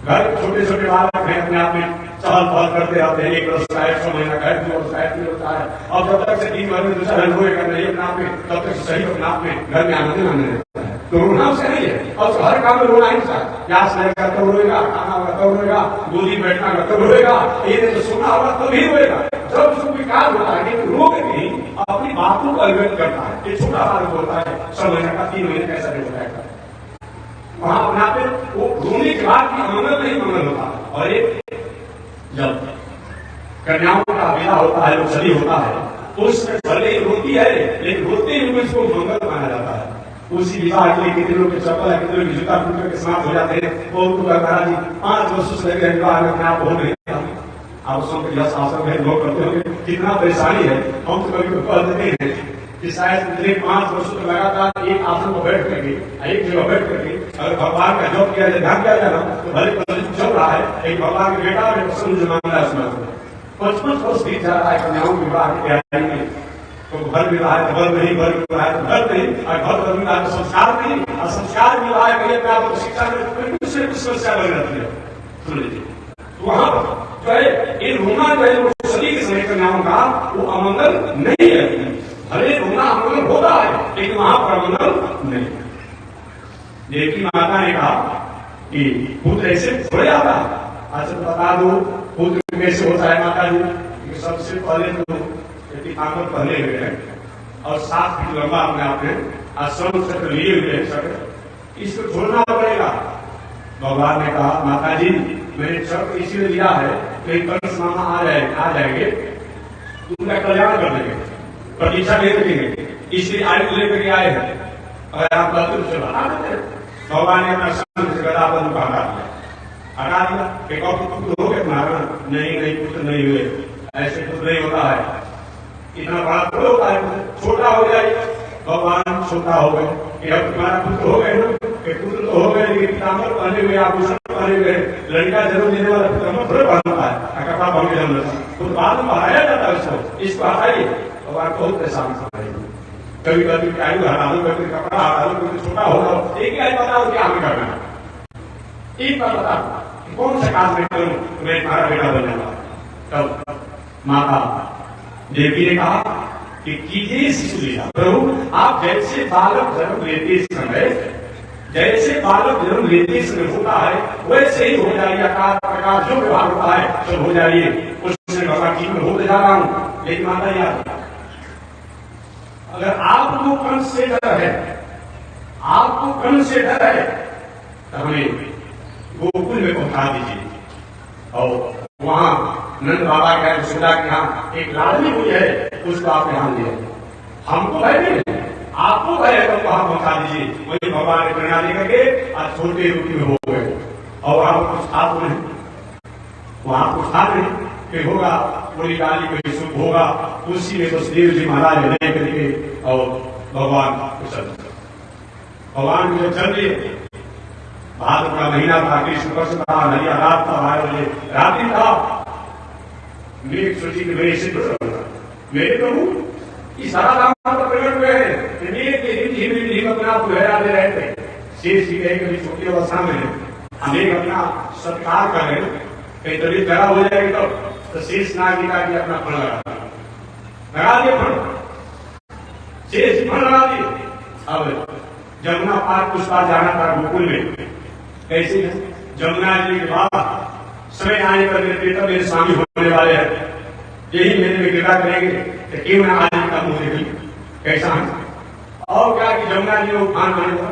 घर छोटे छोटे बालक हैं, अपने आप में चहल पहल करते रहते हैं, 1 वर्ष का है, 6 महीना का है, 2 वर्ष का है, होता है। और जब तक से 3 महीने में दूसरा होएगा नहीं अपने आप में, तब तक सही अपने आप में घर में आनंद आने रहता है। तो रोना उसका नहीं है, और हर काम में रोना ही था। प्यास लगेगा तब रोएगा, खाना होगा तब रोएगा, गोदी बैठना होगा तब रोएगा, ये तो सुना होगा तभी रोएगा। जब उसको विकार होता है कि रोग नहीं, अपनी बातों को अभिव्यक्त करता है। ये छोटा बालक होता है, 6 महीने का, 3 महीने कैसा नहीं होता है, वहां अपना पे वो रोने के बाद भी अमंगल नहीं मंगल होता। और एक जब कन्याओं का विवाह होता है, सदी होता है, तो उसमें भले ही रोती है, लेकिन रोते हुए उसको मंगल माना जाता है। उसी विवाह के लिए कितने लोग के चप्पल है, कितने लोग जूता टूट करके समाप्त हो जाते हैं। वो महाराज जी 5 वर्षों से लगे विवाह में अपने आप हो नहीं, आप उसमें शासन में लोग करते होंगे, कितना परेशानी है। हम तो कभी कह देते हैं कि शायद पिछले 5 वर्षों तक लगातार एक आसन पर बैठ करके, एक जगह बैठ करके अगर भगवान का जप किया जाए, ध्यान किया जाए ना, तो भले चल रहा है, एक भगवान के बेटा में प्रसन्न जमाना है। उसमें 55 वर्ष बीत जा रहा है कन्याओं के विवाह की तैयारी में। तो घर विवाह है, घर नहीं, घर विवाह है, घर नहीं, और घर विवाह है, संस्कार नहीं, और संस्कार विवाह है, आपको शिक्षा में कुछ से कुछ समस्या बन जाती है। सुन लीजिए, तो वहां जो है ये रोना जो है सदी के समय कन्याओं का वो अमंगल नहीं है। भले रोना अमंगल होता है, लेकिन वहां पर अमंगल नहीं। देवी माता ने कहा कि पुत्र ऐसे हो जाता। अच्छा बता दो पुत्र कैसे होता है माता जी? सबसे पहले तो ताकत पहले हुए हैं और 7 फीट लंबा अपने आप में आश्रम चक्र लिए हुए हैं चक्र, इसको छोड़ना पड़ेगा। भगवान ने कहा माता जी मैंने चक्र इसलिए लिया है कि कंस मामा आ जाएंगे तो उनका कल्याण कर देंगे, प्रतीक्षा ले सकेंगे, इसलिए आयु लेकर के आए हैं। अगर आप कहते तो चलो हटा देते। भगवान ने अपना संत गदा पर हटा दिया। एक और पुत्र हो गए तुम्हारा? नहीं पुत्र नहीं हुए, ऐसे पुत्र नहीं होता है। इतना बड़ा पुत्र होता है, छोटा हो जाए। भगवान छोटा हो गए कि अब तुम्हारा पुत्र हो गए ना, पुत्र तो हो गए लेकिन पीताम्बर पहने हुए, आभूषण पहने हुए, लड़का जन्म देने वाला पीताम्बर थोड़े पहनता है, कपड़ा पहन के जन्म लेता है, तो बाद में पढ़ाया जाता है उसको, इसको हटाइए। भगवान बहुत परेशान कर रहे हैं। कभी कभी आयु हटा दो, कभी कपड़ा हटा दो, कभी छोटा हो जाओ, एक ही आयु बताओ क्या हमें करना है। एक बार बताओ कौन सा काम में करूं तुम्हें तुम्हारा बेटा बनने वाला? तब माता देवी ने कहा कि कीजिए शिशु लीला। प्रभु आप जैसे बालक जन्म लेते समय, जैसे बालक जन्म लेते समय होता है वैसे ही हो जाइए। आकार प्रकार जो व्यवहार होता है सब हो जाइए। उससे बाबा की मैं होते जा रहा हूं। लेकिन माता याद, अगर आपको कंस से डर है, आपको कंस से डर है तो हमें गोकुल में पहुंचा दीजिए। और वहां नंद बाबा के यशोदा के यहाँ एक लाडली हुई है, उसको आप यहाँ ले हमको भय नहीं है, आपको भय है तो वहां पहुंचा दीजिए। वही भगवान ने प्रेरणा लेकर के आज छोटे रूप में हो गए। और आपको कुछ था तो नहीं, वहां कुछ था नहीं कि होगा पूरी गाली कोई सुख होगा, उसी में तो देव जी महाराज नहीं करके और भगवान भगवान को चल रही भाद्र का महीना था, कृष्ण पक्ष था, नरिया रात था, 12 बजे रात्रि था। मेरे सोची कि मेरे से मेरे प्रभु इस सारा राम का प्रकट हुए हैं। मेरे के दिन धीमे धीमे अपना आप लहरा दे रहे थे। शेष जी कहे कभी छोटी अवस्था में हमें अपना सत्कार करें, कहीं तबीयत खराब हो जाएगी तो शेष नागिका की अपना फल लगा दिए, फल शेष फल लगा दिए। अब जमुना पार कुछ बार जाना था गोकुल में। कैसे जमुना जी के बाद समय आने पर मेरे पिता मेरे स्वामी होने वाले हैं, यही मेरे में कृपा करेंगे कि क्यों ना आज का मुझे भी कैसा है। और क्या कि जमुना जी में उफान आने लगा,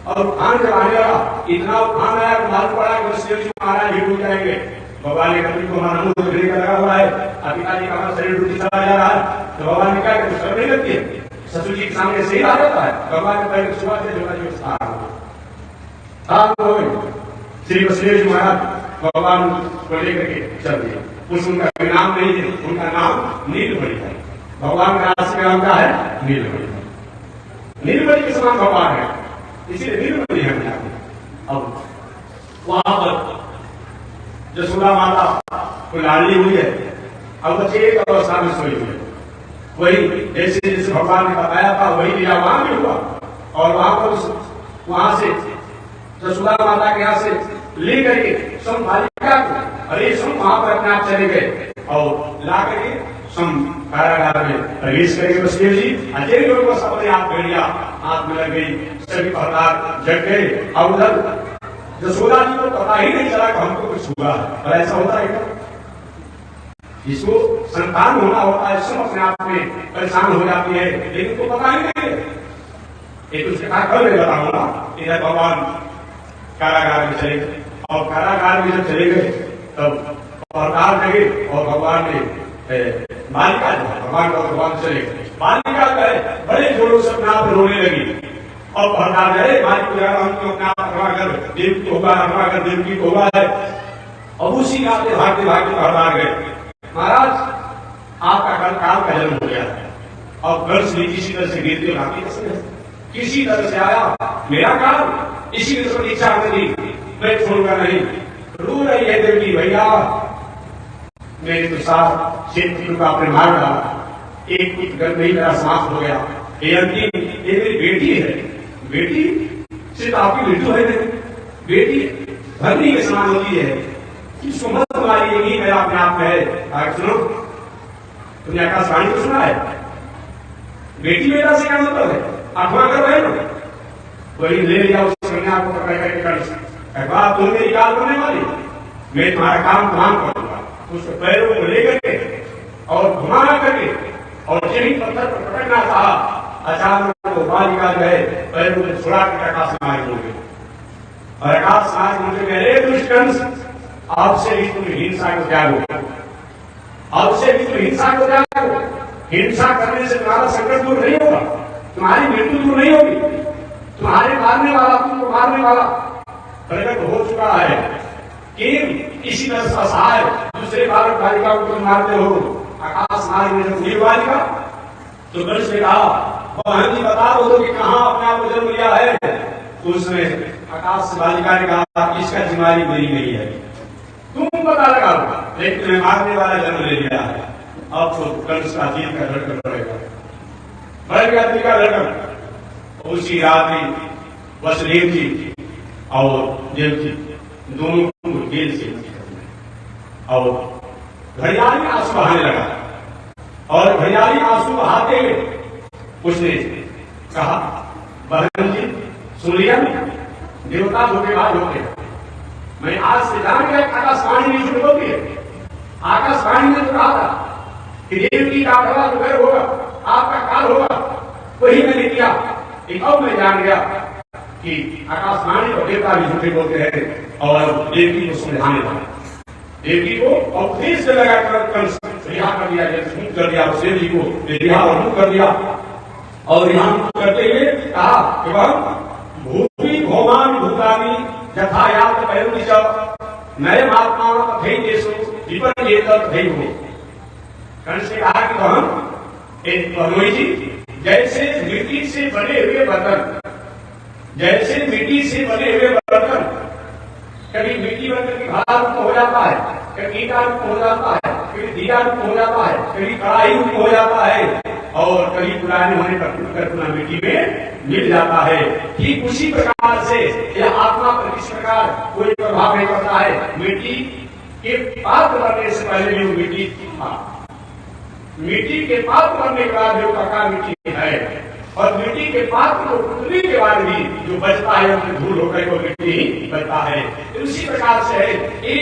और उफान जब आने लगा इतना उफान आया कि मालूम पड़ा कि शिव जी महाराज भी डूब जाएंगे। भगवान ने कभी को हमारा मुंह गिरने का लगा हुआ है, पिताजी का हमारा शरीर डूब चला जा रहा है, तो भगवान ने क्या कि शर्म नहीं लगती है, ससुर जी के सामने सही आ जाता है। भगवान ने पहले सुबह से जमुना जी श्री वसुदेव जी महाराज भगवान को लेकर के चल दिया। उस उनका नाम नहीं है, उनका नाम नीलमणि है। भगवान का राशि का नाम क्या है? नीलमणि। नीलमणि के समान भगवान है, इसीलिए नीलमणि है। अब वहां पर जसोदा माता को लाडली हुई है, अब बच्चे एक अवस्था में सोई हुई है। वही जैसे जैसे भगवान ने बताया था वही लीला वहां भी हुआ। और वहां पर वहां से जसोदा माता के यहाँ से लेकर के सम बालिका को अरे सम वहां पर अपने आप चले गए और ला करके सम कारागार में प्रवेश करेंगे। वसुदेव जी अकेले लोगों को अपने आप कर लिया, हाथ में लग गई, सभी प्रकार जग गए। और उधर जसोदा जी को पता ही नहीं चला कि हमको कुछ हुआ। और ऐसा होता है क्या? जिसको संतान होना होता है सब अपने आप में परेशान हो जाती है, लेकिन तो पता ही नहीं है। एक उसके कहा कल मैं बताऊंगा। इधर भगवान कारागार में चले गए, और कारागार में जब चले गए तब प्रकार लगे और भगवान ने बालिका जो है भगवान का भगवान चले गए। बालिका जो है बड़े जोरों से अपने आप रोने लगी और प्रकार गए बालिका अपने आप कर देवकी होगा, कर देवकी होगा है। अब उसी गाते भागते भागते प्रकार गए, महाराज आपका कल काल का जन्म हो गया है और घर से किसी तरह से गिरते भागते किसी तरह से आया मेरा काल, इसी तरह से इच्छा करी मैं छोड़ूंगा नहीं। रो रही है देवी भैया मेरे तो साथ क्षेत्र का आपने मार डाला, एक घर में ही मेरा सांस हो गया। ये अंतिम ये मेरी बेटी है, बेटी सिर्फ आपकी मृत्यु है नहीं, बेटी धरनी के समान होती है, इसको मत मारिएगी मेरा अपने आप में है। सुनो तुमने आकाशवाणी को सुना है, बेटी बेटा से क्या मतलब है? आठवां कर रहे हो वही ले लिया उस कन्या को पकड़ करके कर तुम मेरी काल करने वाली, मैं तुम्हारा काम तमाम करूंगा। उसको पैरों को लेकर के और घुमा करके और यही पत्थर पर पकड़ना चाहा, अचानक वो बालिका जो है पैरों को छुड़ा कर आकाश मार होंगे और आकाश मार मुझे मेरे दुष्कंस आपसे भी तुम हिंसा को त्यागो, आपसे भी तुम हिंसा को त्यागो। हिंसा करने से तुम्हारा संकट दूर नहीं होगा, तुम्हारी मृत्यु दूर नहीं होगी, तुम्हारे मारने वाला तुमको मारने वाला प्रकट हो चुका है। कि इसी तरह से असहाय दूसरे बालक बालिका को तुम मारते हो। आकाश मार्ग में जब हुई बालिका तो गणेश ने कहा बहन जी बता दो कि कहाँ अपने आप को जन्म लिया है। तो उसने आकाश बालिका ने कहा इसका जिम्मेदारी मेरी नहीं है, तुम पता लगाओ, लेकिन तुम्हें मारने वाला जन्म ले लिया है। अब तो गणेश का जीत का धड़कन पड़ेगा, बढ़ गया दिल का धड़कन। उसी रात में वसुदेव जी और देव जी दोनों को जेल से और घड़ियाली आंसू बहाने लगा और घड़ियाली आंसू बहाते हुए उसने कहा बहन जी सुन लिया देवता धोखेबाज होते हैं, मैं आज से जान गया आकाशवाणी नहीं झूठ होती है। आकाशवाणी ने तो कहा था कि देवकी का आठवां जो घर होगा आपका काल होगा, वही मैंने किया। एक और मैं जान गया कि आकाशवाणी और देवता भी झूठे बोलते हैं और देवकी को समझाने लगा, देवकी को उपदेश लगा कर रिहा कर दिया, जैसे कर दिया देव जी को रिहा और मुक्त कर दिया। और रिहा करते हुए कहा कि वह भूमि भौमानि भूतानि यथायात पयंति च नए महात्मा तथै देशो विपरीत तथै हो। कंस ने कहा कि बहन एक बहनोई जी जैसे मिट्टी से बने हुए बर्तन, जैसे मिट्टी से बने हुए बर्तन कभी मिट्टी बनकर के घड़ा रूप हो जाता है, कभी ईटा रूप हो जाता है, कभी दिया रूप हो जाता है, कभी कढ़ाई रूप हो जाता है और कभी पुराने होने पर टूटकर पुनः मिट्टी में मिल जाता है। ठीक उसी प्रकार से यह आत्मा पर किस प्रकार कोई प्रभाव नहीं पड़ता है। मिट्टी के पात्र बनने से पहले भी मिट्टी था, मिट्टी के पात्र बनने के बाद जो प्रकार मिट्टी है और मिट्टी के पात्र को टूटने के के बाद भी जो बचता है उसमें धूल होकर वो मिट्टी ही बनता है। उसी प्रकार से है ये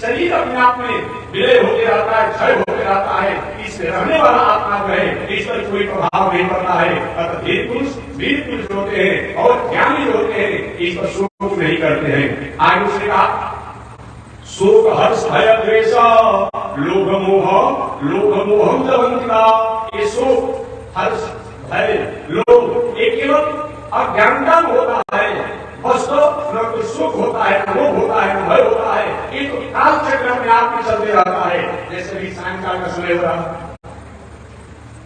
शरीर अपने आप में विलय होते रहता है, क्षय होते रहता है। इसमें रहने वाला आत्मा जो है इस पर कोई प्रभाव नहीं पड़ता है। अतः वीर पुरुष होते हैं और ज्ञानी होते हैं, इस पर शोक नहीं करते हैं। आगे उसने कहा शोक हर्ष भय द्वेष लोभ मोहम दवंतिका। ये शोक हर्ष भय लोभ ये केवल अज्ञानता होता है। बस तो न तो सुख होता है, न लोभ होता है, न भय होता है। ये तो काल चक्र में आपके चलते रहता है। जैसे भी सायंकाल का समय हो रहा,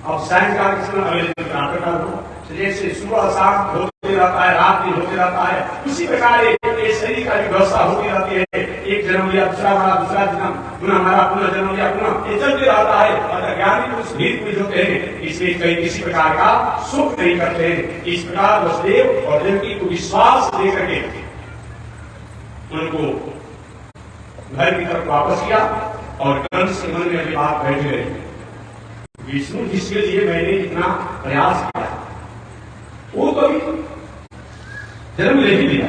अब सायंकाल के समय प्रातःकाल हो, जैसे सुबह शाम होते रहता है, रात दिन होते रहता है, उसी प्रकार ये शरीर का भी व्यवस्था होती रहती है। एक जन्म लिया, दूसरा हमारा दूसरा जन्म, पुनः हमारा पुनः जन्म लिया, पुनः ये चलते रहता है। और ज्ञानी पुरुष वीर पुरुष होते हैं, इसलिए कहीं किसी प्रकार का सुख नहीं करते हैं। इस प्रकार वसुदेव और देवकी को विश्वास दे करके उनको घर की तरफ वापस किया और कंस के मन में अभी बात बैठ गई, विष्णु जिसके लिए मैंने इतना प्रयास किया वो कभी जन्म ले ही दिया,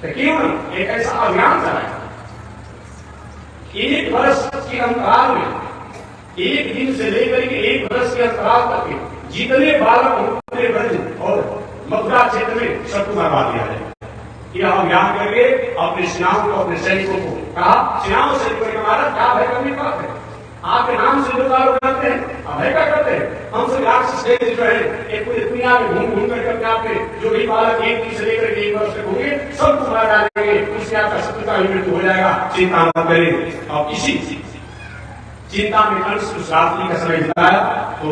तो केवल एक ऐसा अभियान चलाया। एक वर्ष के अंतराल में, एक दिन से लेकर के एक वर्ष के अंतराल तक जितने बालक उतने ब्रज और मथुरा क्षेत्र में सबको मरवा दिया है। यह अभियान करके अपने सेनाओं को, अपने सैनिकों को कहा, सेनाओं सैनिकों ने हमारा क्या भय करने की बात है, आपके नाम से जो कार्य करते हैं अभय का करते हैं। हम सब राक्षस जो है एक पूरी दुनिया में घूम करके अपने आप में जो भी बालक एक दिन से लेकर एक वर्ष तक होंगे सबको मार डालेंगे, उससे आपका शत्रु का मृत्यु हो जाएगा, चिंता मत करें। अब इसी चिंता में कंस उस रात्रि का समय बिताया। तो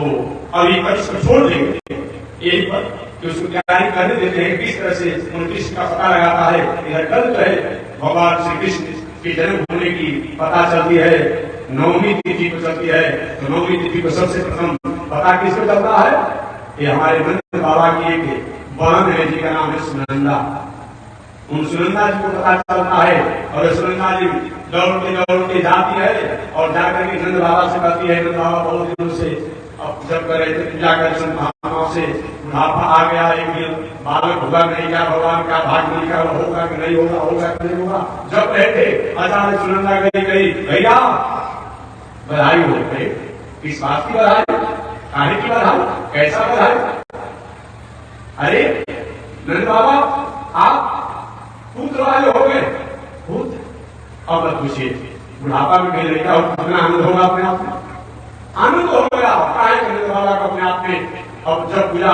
अभी कंस को छोड़ देंगे यही पर कि उसको तैयारी करने देते हैं, किस तरह से उन कृष्ण का पता लगाता है। इधर कल जो है भगवान श्री कृष्ण के जन्म होने की पता चलती है, नवमी तिथि को चलती है। तो नवमी तिथि को सबसे प्रथम पता किसको चलता है, ये हमारे नंद बाबा की एक बहन है जिनका नाम है सुनंदा। उन सुनंदा जी को पता चलता है और सुनंदा जी दौड़ते जाती है और जाकर के नंद बाबा से कहती है, नंद बाबा बहुत दिनों से अब जब कर रहे थे पूजा कर से बुढ़ापा आ गया, एक दिन बालक होगा नहीं, क्या भगवान का भाग नहीं का होगा कि नहीं होगा, होगा कि नहीं होगा। जब रहे थे अचानक सुनंदा गई भैया बधाई हो गई। किस बात की बधाई, काहे की बधाई, कैसा बधाई? अरे नंद बाबा आप पुत्र वाले हो गए। पुत्र? अब मत पूछिए, बुढ़ापा में कहीं लड़का हो कितना आनंद होगा अपने आप में, आनंद हो गया काहे नंद बाबा को अपने आप में। अब जब पूजा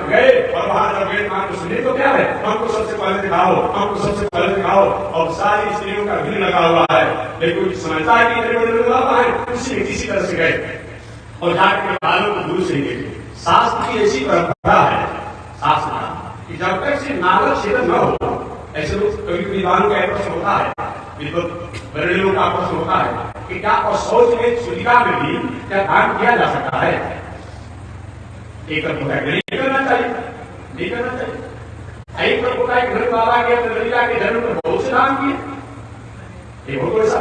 गए और वहां जब गए मान को सुनिए तो क्या है, हमको सबसे पहले दिखाओ, हमको सबसे पहले दिखाओ। और सारी स्त्रियों का भीड़ लगा हुआ है, लेकिन समझता है कि इतने बड़े लोग है, उसी में किसी तरह से गए और जाकर बालों को दूर से देखे। शास्त्र की ऐसी परंपरा है शास्त्र कि जब तक से नारद छेदन न हो, ऐसे लोग कभी विद्वानों का प्रश्न होता है, बड़े लोगों का प्रश्न होता है कि क्या शौच में सुलिका में भी क्या दान किया जा सकता है? एक नहीं करना चाहिए, नहीं करना चाहिए। एक होता है नंद बाबा के ललिता के जन्म पर बहुत से दान किए, एक हो ऐसा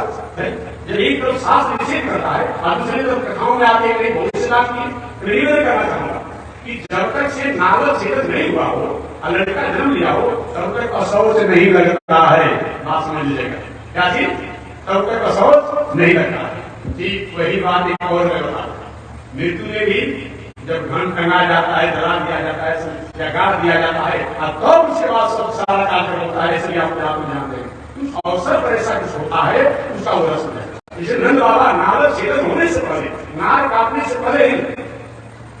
जब एक तरफ शास्त्र निषेध करता है और दूसरी तरफ कथाओं में आते हैं बहुत से दान किए। निवेदन करना चाहूंगा कि जब तक से नारद छेदन नहीं हुआ हो और लड़का जन्म लिया हो तब तक असौच नहीं लगता है। बात समझ लीजिएगा, क्या चीज? तब तक असौच नहीं लगता है। ठीक वही बात एक और मैं बता, मृत्यु में भी जब घन टंगा जाता है, जला दिया जाता है या गाड़ दिया जाता है और तब उसके बाद सब सारा कार्यक्रम होता है। इसलिए आप जानते हैं उस अवसर पर ऐसा कुछ होता है, उसका वो रस्म है। जैसे नंद बाबा नारद छेदन होने से पहले, नार काटने से पहले ही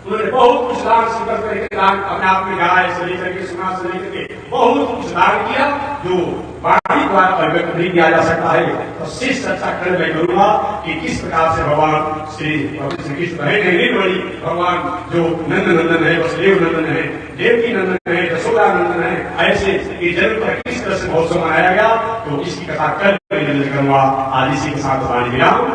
उन्होंने बहुत कुछ दान स्वीकार करके दान अपने आप में गाय से लेकर के सुना से लेकर के बहुत कुछ दान किया जो वाणी द्वारा अभिव्यक्त नहीं किया जा सकता है। तो शेष चर्चा कर मैं करूंगा कि किस प्रकार से भगवान श्री कृष्ण बड़ी भगवान जो नंद नंदन है, वसुदेव नंदन है, देवकी नंदन है, यशोदा नंदन है, ऐसे जन्म पर किस तरह से महोत्सव मनाया गया, तो इसकी कथा कल करूंगा। आज इसी के साथ वाणी विराम।